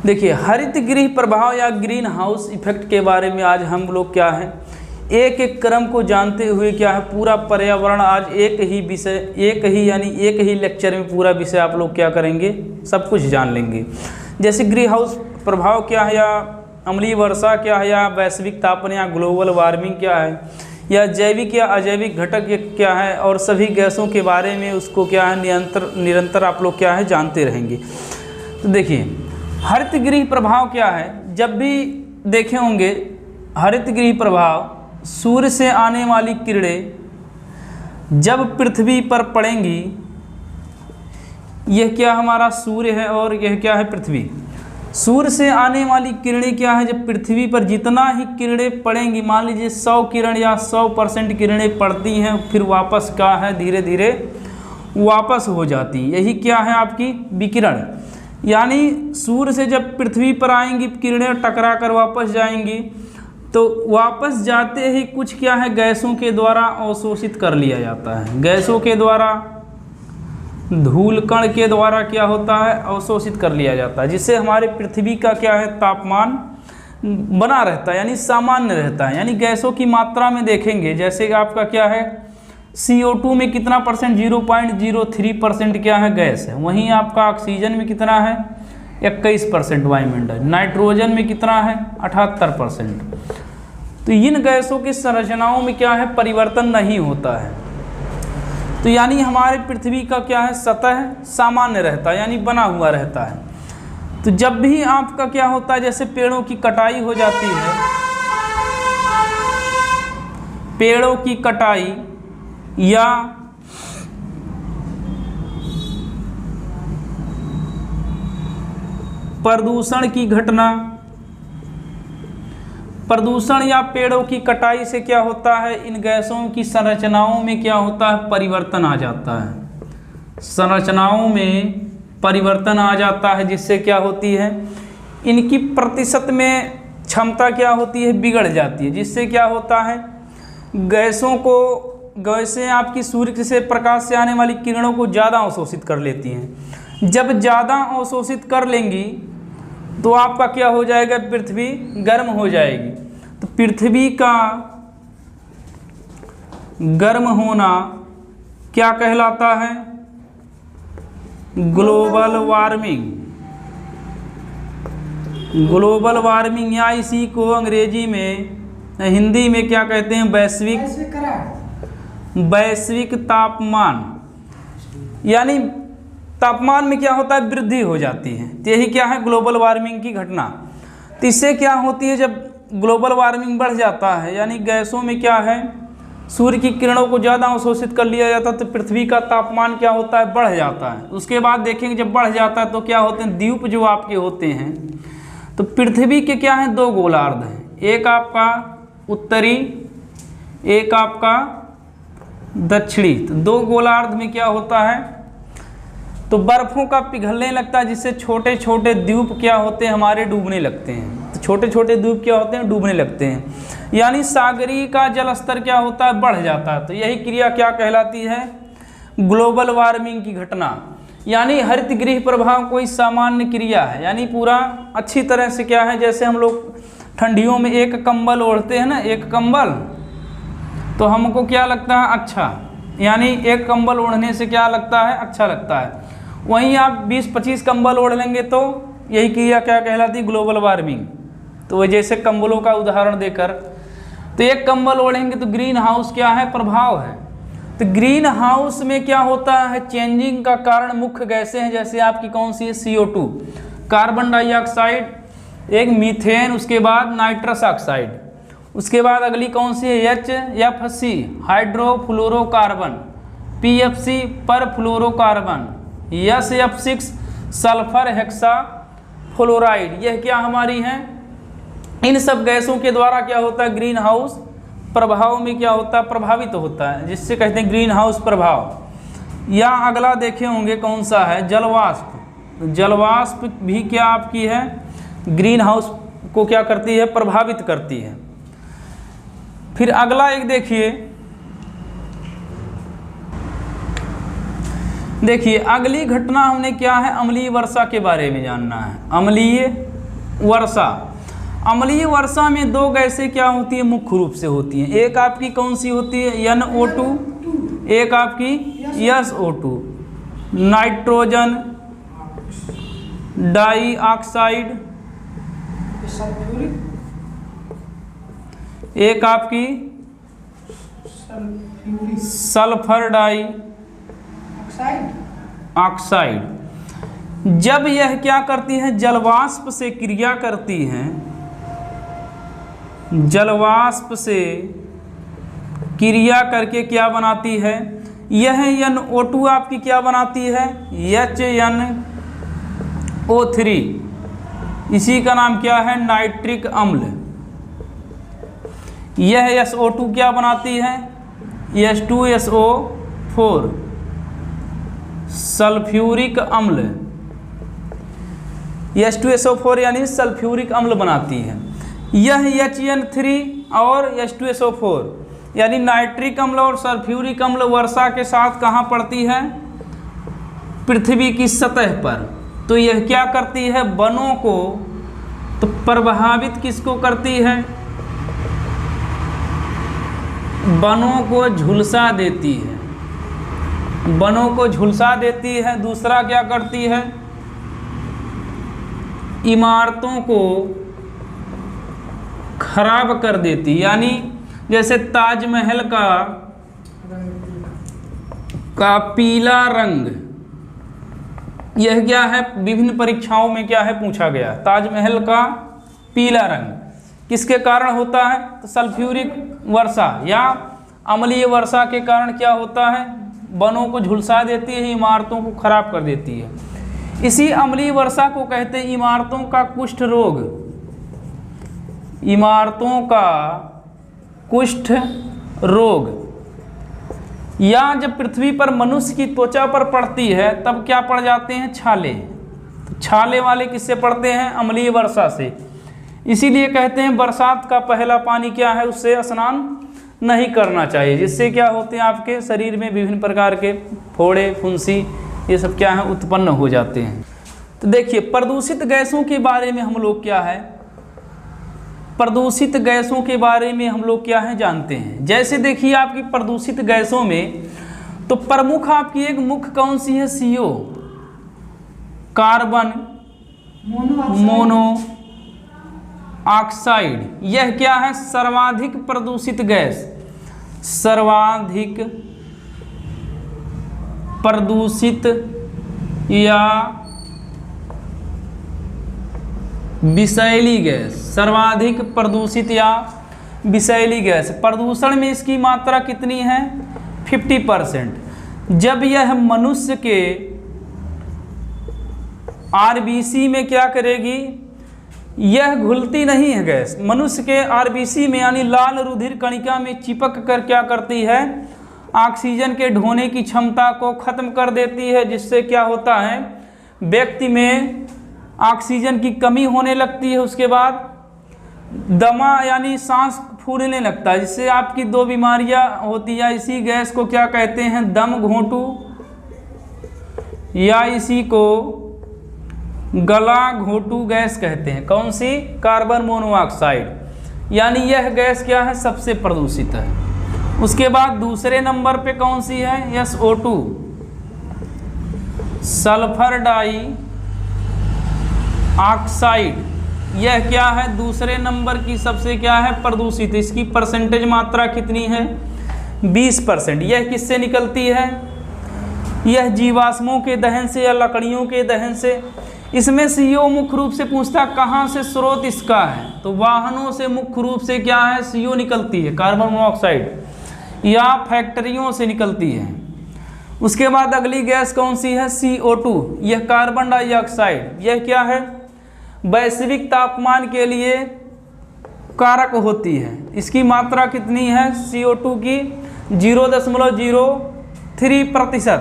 देखिए हरित गृह प्रभाव या ग्रीन हाउस इफेक्ट के बारे में आज हम लोग क्या है एक एक क्रम को जानते हुए क्या है पूरा पर्यावरण आज एक ही लेक्चर में पूरा विषय आप लोग क्या करेंगे सब कुछ जान लेंगे। जैसे ग्रीन हाउस प्रभाव क्या है, या अम्लीय वर्षा क्या है, या वैश्विक तापन या ग्लोबल वार्मिंग क्या है, या जैविक या अजैविक घटक क्या है, और सभी गैसों के बारे में उसको क्या है निरंतर आप लोग क्या है जानते रहेंगे। तो देखिए हरित गृह प्रभाव क्या है, जब भी देखे होंगे हरित गृह प्रभाव सूर्य से आने वाली किरणें जब पृथ्वी पर पड़ेंगी, यह क्या हमारा सूर्य है और यह क्या है पृथ्वी। सूर्य से आने वाली किरणें क्या है, जब पृथ्वी पर जितना ही किरणें पड़ेंगी, मान लीजिए 100 किरण या 100% किरणें पड़ती हैं, फिर वापस क्या है धीरे धीरे वापस हो जाती हैं। यही क्या है आपकी विकिरण, यानी सूर्य से जब पृथ्वी पर आएंगी किरणें टकरा कर वापस जाएंगी, तो वापस जाते ही कुछ क्या है गैसों के द्वारा अवशोषित कर लिया जाता है। गैसों के द्वारा, धूल कण के द्वारा क्या होता है अवशोषित कर लिया जाता है, जिससे हमारे पृथ्वी का क्या है तापमान बना रहता है, यानी सामान्य रहता है। यानी गैसों की मात्रा में देखेंगे, जैसे आपका क्या है CO2 में कितना परसेंट 0.03% क्या है गैस है, वहीं आपका ऑक्सीजन में कितना है 21% वायुमंडल, नाइट्रोजन में कितना है 78%। तो इन गैसों की संरचनाओं में क्या है परिवर्तन नहीं होता है। तो यानी हमारे पृथ्वी का क्या है सतह सामान्य रहता है, यानी बना हुआ रहता है। तो जब भी आपका क्या होता है जैसे पेड़ों की कटाई हो जाती है, पेड़ों की कटाई या प्रदूषण की घटना, प्रदूषण या पेड़ों की कटाई से क्या होता है इन गैसों की संरचनाओं में क्या होता है परिवर्तन आ जाता है। संरचनाओं में परिवर्तन आ जाता है, जिससे क्या होती है इनकी प्रतिशत में क्षमता क्या होती है बिगड़ जाती है, जिससे क्या होता है गैसें आपकी सूर्य से प्रकाश से आने वाली किरणों को ज़्यादा अवशोषित कर लेती हैं। जब ज़्यादा अवशोषित कर लेंगी तो आपका क्या हो जाएगा पृथ्वी गर्म हो जाएगी। तो पृथ्वी का गर्म होना क्या कहलाता है ग्लोबल वार्मिंग। ग्लोबल वार्मिंग या इसी को अंग्रेजी में हिंदी में क्या कहते हैं वैश्विक तापमान, यानी तापमान में क्या होता है वृद्धि हो जाती है। तो यही क्या है ग्लोबल वार्मिंग की घटना। तो इससे क्या होती है जब ग्लोबल वार्मिंग बढ़ जाता है, यानी गैसों में क्या है सूर्य की किरणों को ज़्यादा अवशोषित कर लिया जाता है, तो पृथ्वी का तापमान क्या होता है बढ़ जाता है। उसके बाद देखेंगे जब बढ़ जाता है तो क्या होते हैं द्वीप जो आपके होते हैं, तो पृथ्वी के क्या हैं दो गोलार्ध हैं, एक आपका उत्तरी एक आपका दक्षिणी। तो दो गोलार्ध में क्या होता है तो बर्फों का पिघलने लगता है, जिससे छोटे छोटे द्वीप क्या होते हैं हमारे डूबने लगते हैं। तो छोटे छोटे द्वीप क्या होते हैं डूबने लगते हैं, यानी सागरीय का जल स्तर क्या होता है बढ़ जाता है। तो यही क्रिया क्या कहलाती है ग्लोबल वार्मिंग की घटना। यानी हरित गृह प्रभाव कोई सामान्य क्रिया है, यानी पूरा अच्छी तरह से क्या है जैसे हम लोग ठंडियों में एक कंबल ओढ़ते हैं ना, एक कंबल, तो हमको क्या लगता है अच्छा, यानी एक कंबल ओढ़ने से क्या लगता है अच्छा लगता है। वहीं आप 20-25 कंबल ओढ़ लेंगे तो यही क्रिया क्या कहलाती है ग्लोबल वार्मिंग। तो वह जैसे कंबलों का उदाहरण देकर, तो एक कंबल ओढ़ेंगे तो ग्रीन हाउस क्या है प्रभाव है। तो ग्रीन हाउस में क्या होता है चेंजिंग का कारण मुख्य गैसें हैं, जैसे आपकी कौन सी है CO2 कार्बन डाइऑक्साइड, एक मीथेन, उसके बाद नाइट्रस ऑक्साइड, उसके बाद अगली कौन सी है HFC हाइड्रोफ्लोरोकार्बन, PFC पर fluorocarbon, SF6 sulphur hexa fluoride. यह क्या हमारी हैं इन सब गैसों के द्वारा क्या होता है ग्रीन हाउस प्रभाव में क्या होता है प्रभावित होता है, जिससे कहते हैं ग्रीन हाउस प्रभाव। या अगला देखे होंगे कौन सा है जलवाष्प। जलवाष्प भी क्या आपकी है ग्रीन हाउस को क्या करती है प्रभावित करती है। फिर अगला एक देखिए अगली घटना हमने क्या है अम्लीय वर्षा के बारे में जानना है। अम्लीय वर्षा। अम्लीय वर्षा में दो गैसें क्या होती है, मुख्य रूप से होती हैं। एक आपकी कौन सी होती है, NO2, एक आपकी SO2, नाइट्रोजन डाइऑक्साइड, एक आपकी सल्फर डाइऑक्साइड। जब यह क्या करती है, जलवाष्प से क्रिया करती हैं, जलवाष्प से क्रिया करके क्या बनाती है, यह NO2 आपकी क्या बनाती है, HNO3, इसी का नाम क्या है, नाइट्रिक अम्ल। यह SO2 क्या बनाती है, H2SO4, सल्फ्यूरिक अम्ल। H2SO4 यानी सल्फ्यूरिक अम्ल बनाती है। यह HN3 और H2SO4 यानी नाइट्रिक अम्ल और सल्फ्यूरिक अम्ल वर्षा के साथ कहाँ पड़ती है, पृथ्वी की सतह पर। तो यह क्या करती है, वनों को तो प्रभावित किसको करती है, वनों को झुलसा देती है, वनों को झुलसा देती है। दूसरा क्या करती है, इमारतों को खराब कर देती, यानी जैसे ताजमहल का पीला रंग, यह क्या है, विभिन्न परीक्षाओं में क्या है पूछा गया, ताजमहल का पीला रंग किसके कारण होता है, तो सल्फ्यूरिक वर्षा या अम्लीय वर्षा के कारण क्या होता है, वनों को झुलसा देती है, इमारतों को खराब कर देती है। इसी अम्लीय वर्षा को कहते हैं इमारतों का कुष्ठ रोग, इमारतों का कुष्ठ रोग। या जब पृथ्वी पर मनुष्य की त्वचा पर पड़ती है तब क्या पड़ जाते हैं, छाले। तो छाले वाले किससे पड़ते हैं, अम्लीय वर्षा से। इसीलिए कहते हैं बरसात का पहला पानी क्या है, उससे स्नान नहीं करना चाहिए, जिससे क्या होते हैं, आपके शरीर में विभिन्न प्रकार के फोड़े फुंसी ये सब क्या है उत्पन्न हो जाते हैं। तो देखिए प्रदूषित गैसों के बारे में हम लोग क्या है, प्रदूषित गैसों के बारे में हम लोग क्या है जानते हैं। जैसे देखिए आपकी प्रदूषित गैसों में तो प्रमुख आपकी एक मुख्य कौन सी है, CO, कार्बन मोनो ऑक्साइड। यह क्या है, सर्वाधिक प्रदूषित गैस, सर्वाधिक प्रदूषित या विषैली गैस, सर्वाधिक प्रदूषित या विषैली गैस। प्रदूषण में इसकी मात्रा कितनी है, 50%। जब यह मनुष्य के RBC में क्या करेगी, यह घुलती नहीं है गैस, मनुष्य के RBC में यानी लाल रुधिर कणिका में चिपक कर क्या करती है, ऑक्सीजन के ढोने की क्षमता को खत्म कर देती है, जिससे क्या होता है, व्यक्ति में ऑक्सीजन की कमी होने लगती है। उसके बाद दमा यानी सांस फूलने लगता है, जिससे आपकी दो बीमारियां होती है। इसी गैस को क्या कहते हैं, दम घोंटू, या इसी को गला घोंटू गैस कहते हैं। कौन सी, कार्बन मोनोऑक्साइड। यानी यह गैस क्या है, सबसे प्रदूषित है। उसके बाद दूसरे नंबर पे कौन सी है, SO2, सल्फर डाई ऑक्साइड। यह क्या है, दूसरे नंबर की सबसे क्या है, प्रदूषित। इसकी परसेंटेज मात्रा कितनी है, 20%। यह किससे निकलती है, यह जीवाश्मों के दहन से या लकड़ियों के दहन से। इसमें CO मुख्य रूप से पूछता कहाँ से स्रोत इसका है, तो वाहनों से मुख्य रूप से क्या है, CO निकलती है, कार्बन मोनोऑक्साइड, या फैक्ट्रियों से निकलती है। उसके बाद अगली गैस कौन सी है, CO2, यह कार्बन डाइऑक्साइड। यह क्या है, वैश्विक तापमान के लिए कारक होती है। इसकी मात्रा कितनी है, CO2 की 0.03%।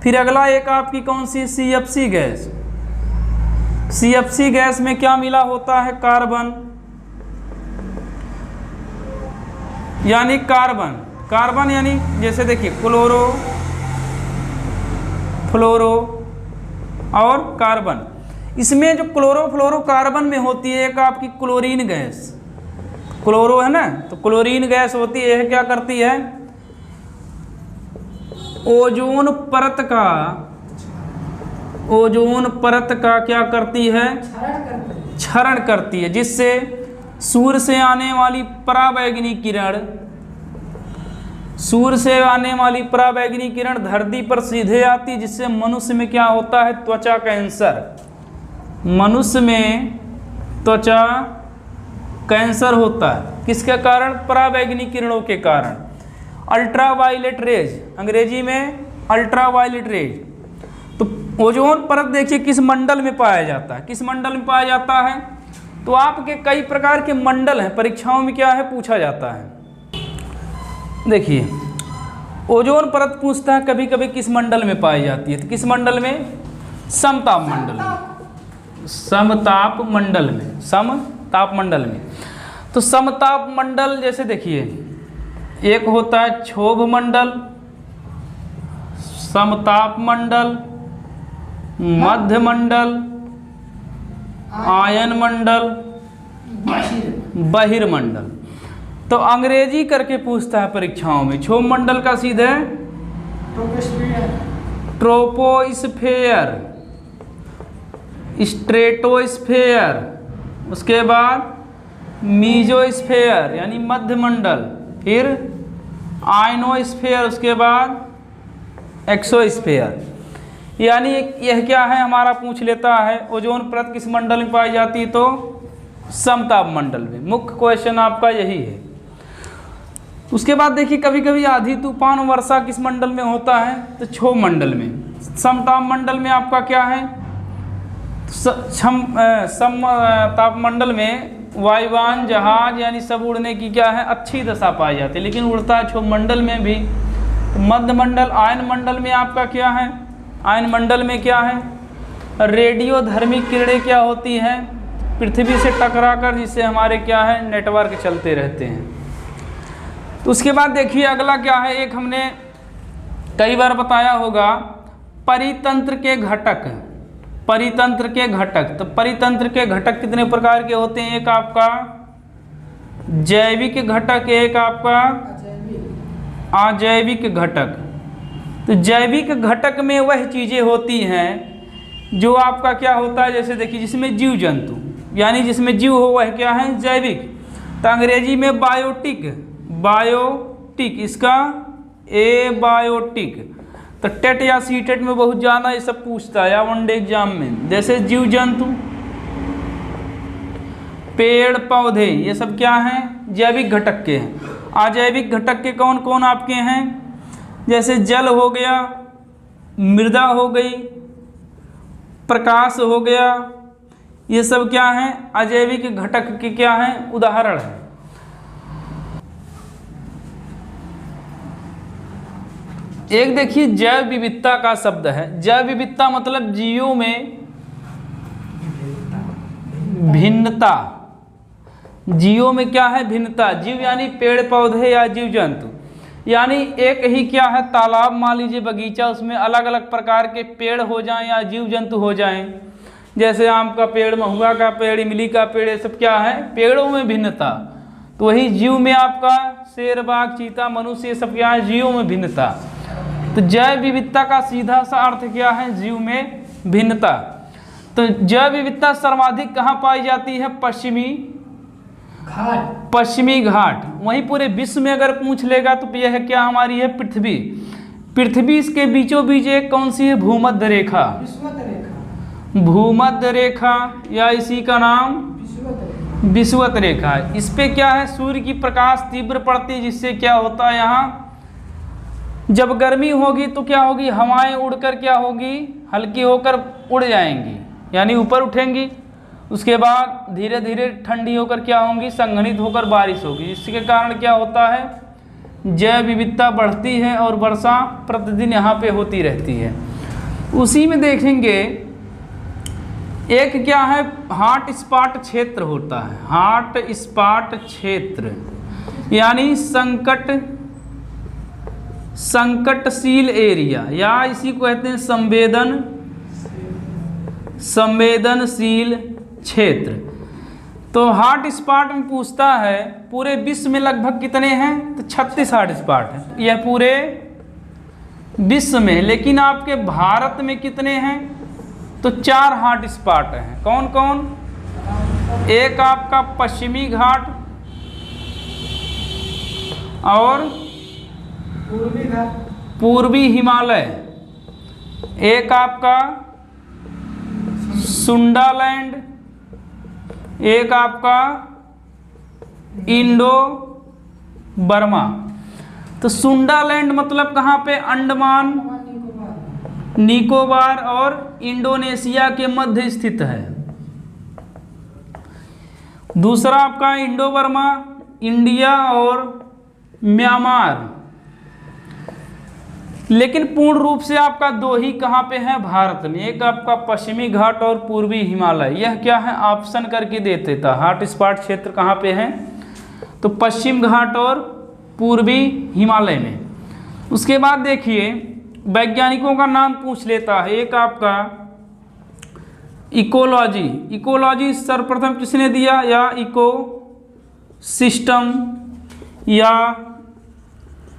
फिर अगला एक आपकी कौन सी, CFC गैस। CFC गैस में क्या मिला होता है, कार्बन, यानी कार्बन यानी जैसे देखिए क्लोरो, फ्लोरो और कार्बन। इसमें जो क्लोरोफ्लोरोकार्बन में होती है एक आपकी क्लोरीन गैस, क्लोरो है ना, तो क्लोरीन गैस होती है, क्या करती है, ओजोन परत का क्या करती है, क्षरण करती है, जिससे सूर्य से आने वाली पराबैंगनी किरण धरती पर सीधे आती, जिससे मनुष्य में क्या होता है, त्वचा कैंसर, मनुष्य में त्वचा कैंसर होता है। किसके कारण, पराबैंगनी किरणों के कारण। अल्ट्रावायलेट रेज, अंग्रेजी में अल्ट्रावायलेट रेज। तो ओजोन परत देखिए किस मंडल में पाया जाता है, किस मंडल में पाया जाता है, तो आपके कई प्रकार के मंडल हैं, परीक्षाओं में क्या है पूछा जाता है। देखिए ओजोन परत पूछता है कभी कभी किस मंडल में पाई जाती है, तो किस मंडल में, समताप मंडल में, समताप मंडल में, समताप मंडल में। तो समताप मंडल जैसे देखिए एक होता है क्षोभ मंडल, समताप मंडल, मध्य मंडल, आयन मंडल, बहिर्मंडल। तो अंग्रेजी करके पूछता है परीक्षाओं में। क्षोभ मंडल का सीधे ट्रोपोस्फेयर, स्ट्रेटोस्फेयर, उसके बाद मीजोस्फेयर यानी मध्य मंडल, फिर आयनोस्फेयर, उसके बाद एक्सोस्फेयर। यानी यह क्या है हमारा पूछ लेता है, ओजोन परत किस मंडल में पाई जाती है, तो समताप मंडल में। मुख्य क्वेश्चन आपका यही है। उसके बाद देखिए कभी कभी आंधी तूफान वर्षा किस मंडल में होता है, तो क्षोभ मंडल में। समताप मंडल में आपका क्या है, समताप मंडल में वायुयान जहाज यानी सब उड़ने की क्या है, अच्छी दशा पाई जाती है, लेकिन उड़ता है क्षोभ मंडल में भी। तो मध्य मंडल, आयन मंडल में आपका क्या है, आयन मंडल में क्या है, रेडियोधर्मी किरणें क्या होती हैं, पृथ्वी से टकराकर, जिससे हमारे क्या है नेटवर्क चलते रहते हैं। तो उसके बाद देखिए अगला क्या है, एक हमने कई बार बताया होगा, परितंत्र के घटक, परितंत्र के घटक। तो परितंत्र के घटक कितने प्रकार के होते हैं, एक आपका जैविक घटक, एक आपका अजैविक घटक। तो जैविक घटक में वह चीज़ें होती हैं जो आपका क्या होता है, जैसे देखिए जिसमें जीव जंतु यानी जिसमें जीव हो वह क्या है, जैविक। तो अंग्रेजी में बायोटिक, बायोटिक, इसका एबायोटिक। तो टेट या सी टेट में बहुत ज़्यादा ये सब पूछता है या वनडे एग्जाम में। जैसे जीव जंतु, पेड़ पौधे, ये सब क्या हैं, जैविक घटक के हैं। अजैविक घटक के कौन कौन आपके हैं, जैसे जल हो गया, मृदा हो गई, प्रकाश हो गया, ये सब क्या हैं, अजैविक घटक के क्या हैं, उदाहरण हैं। एक देखिए जैव विविधता का शब्द है। जैव विविधता मतलब जीवों में भिन्नता, जीवों में क्या है, भिन्नता। जीव यानी पेड़ पौधे या जीव जंतु, यानी एक ही क्या है तालाब मान लीजिए, बगीचा, उसमें अलग अलग प्रकार के पेड़ हो जाएं या जीव जंतु हो जाएं, जैसे आम का पेड़, महुआ का पेड़, इमली का पेड़, ये सब क्या है, पेड़ों में भिन्नता। तो वही जीव में आपका शेर, बाघ, चीता, मनुष्य, ये सब क्या है, जीवों में भिन्नता। तो जैव विविधता का सीधा सा अर्थ क्या है, जीव में भिन्नता। तो जैव विविधता सर्वाधिक कहाँ पाई जाती है, पश्चिमी घाट। वहीं पूरे विश्व में अगर पूछ लेगा तो यह है क्या हमारी है, पृथ्वी। पृथ्वी इसके बीचों बीच एक कौन सी है, भूमध्य रेखा, भूमध्य रेखा या इसी का नाम विषुवत रेखा। इस पे क्या है, सूर्य की प्रकाश तीव्र पड़ती है, जिससे क्या होता है, यहाँ जब गर्मी होगी तो क्या होगी, हवाएं उड़कर क्या होगी, हल्की होकर उड़ जाएंगी यानी ऊपर उठेंगी। उसके बाद धीरे धीरे ठंडी होकर क्या होंगी, संघनित होकर बारिश होगी। इसके कारण क्या होता है, जैव विविधता बढ़ती है और वर्षा प्रतिदिन यहाँ पे होती रहती है। उसी में देखेंगे एक क्या है, हॉट स्पॉट क्षेत्र होता है। हॉट स्पॉट क्षेत्र यानी संकटशील एरिया, या इसी को कहते हैं संवेदनशील क्षेत्र। तो हॉट स्पॉट में पूछता है पूरे विश्व में लगभग कितने हैं, तो 36 हॉट स्पॉट हैं, यह पूरे विश्व में। लेकिन आपके भारत में कितने हैं, तो 4 हॉट स्पॉट हैं। कौन कौन, एक आपका पश्चिमी घाट और पूर्वी हिमालय, एक आपका सुंडालैंड, एक आपका इंडो बर्मा। तो सुंडालैंड मतलब कहाँ पे, अंडमान निकोबार और इंडोनेशिया के मध्य स्थित है। दूसरा आपका इंडो बर्मा, इंडिया और म्यांमार। लेकिन पूर्ण रूप से आपका 2 ही कहाँ पे है, भारत में, एक आपका पश्चिमी घाट और पूर्वी हिमालय। यह क्या है, ऑप्शन करके दे देता, हॉट स्पॉट क्षेत्र कहाँ पे है, तो पश्चिम घाट और पूर्वी हिमालय में। उसके बाद देखिए वैज्ञानिकों का नाम पूछ लेता है। एक आपका इकोलॉजी, इकोलॉजी सर्वप्रथम किसने दिया, या इको सिस्टम या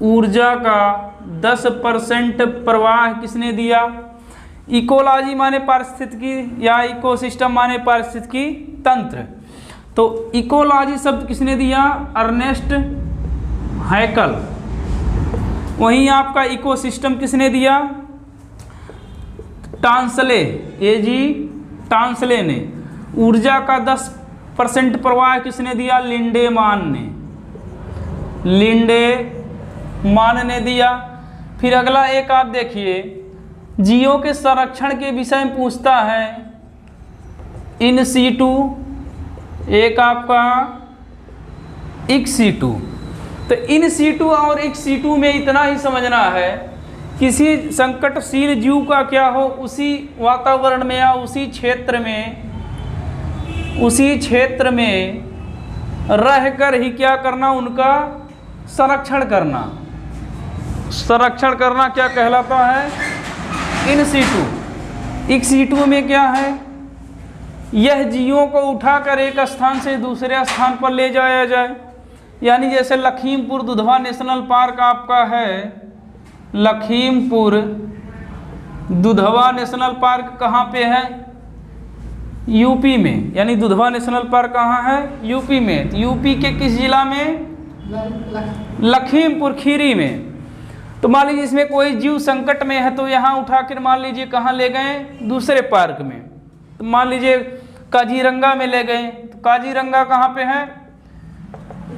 ऊर्जा का 10% प्रवाह किसने दिया। इकोलॉजी माने पारिस्थितिकी या इकोसिस्टम माने पारिस्थितिकी तंत्र। तो इकोलॉजी शब्द किसने दिया, अर्नेस्ट हैकल। वहीं आपका इकोसिस्टम किसने दिया, टांसले, एजी टांसले ने। ऊर्जा का 10% प्रवाह किसने दिया, लिंडेमान ने, लिंडेमान ने दिया। फिर अगला एक आप देखिए, जीवों के संरक्षण के विषय में पूछता है, इन सीटू, एक आपका इक्सीटू। तो इन सीटू और इक्सीटू में इतना ही समझना है, किसी संकटशील जीव का क्या हो, उसी वातावरण में या उसी क्षेत्र में रहकर ही क्या करना, उनका संरक्षण करना। संरक्षण करना क्या कहलाता है, इन सीटू। इक सीटू में क्या है, यह जीवों को उठाकर एक स्थान से दूसरे स्थान पर ले जाया जाए। यानी जैसे लखीमपुर दुधवा नेशनल पार्क आपका है, लखीमपुर दुधवा नेशनल पार्क कहाँ पे है, यूपी में। यानी दुधवा नेशनल पार्क कहाँ है, यूपी में। तो यूपी के किस जिला में, लखीमपुर खीरी में। तो मान लीजिए इसमें कोई जीव संकट में है, तो यहाँ उठाकर मान लीजिए कहाँ ले गए, दूसरे पार्क में। तो मान लीजिए काजीरंगा में ले गए। तो काजीरंगा कहाँ पे है,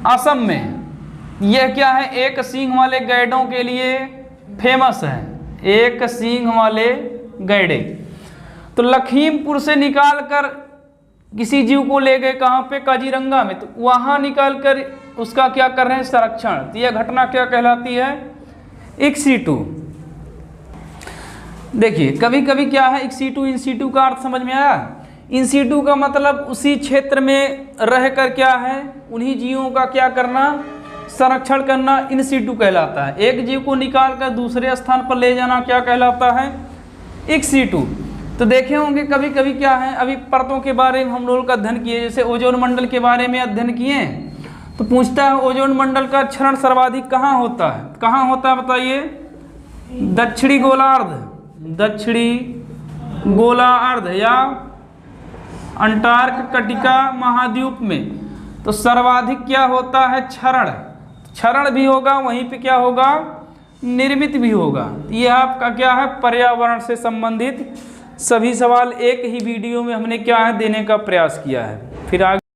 असम में। यह क्या है, एक सींग वाले गैंडों के लिए फेमस है, एक सींग वाले गैंडे। तो लखीमपुर से निकाल कर किसी जीव को ले गए कहाँ पे, काजीरंगा में। तो वहाँ निकाल कर उसका क्या कर रहे हैं, संरक्षण। तो यह घटना क्या कहलाती है, इक्सीटू। देखिए कभी कभी क्या है, इक्सीटू इन सीटू का अर्थ समझ में आया। इन सीटू का मतलब उसी क्षेत्र में रहकर क्या है, उन्हीं जीवों का क्या करना, संरक्षण करना, इन सीटू कहलाता है। एक जीव को निकाल कर दूसरे स्थान पर ले जाना क्या कहलाता है, इक्सीटू। तो देखे होंगे कभी कभी क्या है, अभी परतों के बारे में हम लोगों का अध्ययन किए, जैसे ओजोन मंडल के बारे में अध्ययन किए। तो पूछता है ओजोन मंडल का क्षरण सर्वाधिक कहाँ होता है, कहाँ होता है बताइए, दक्षिणी गोलार्ध, दक्षिणी गोलार्ध या अंटार्कटिका महाद्वीप में। तो सर्वाधिक क्या होता है, क्षरण। क्षरण भी होगा, वहीं पे क्या होगा, निर्मित भी होगा। यह आपका क्या है, पर्यावरण से संबंधित सभी सवाल एक ही वीडियो में हमने क्या है देने का प्रयास किया है। फिर आगे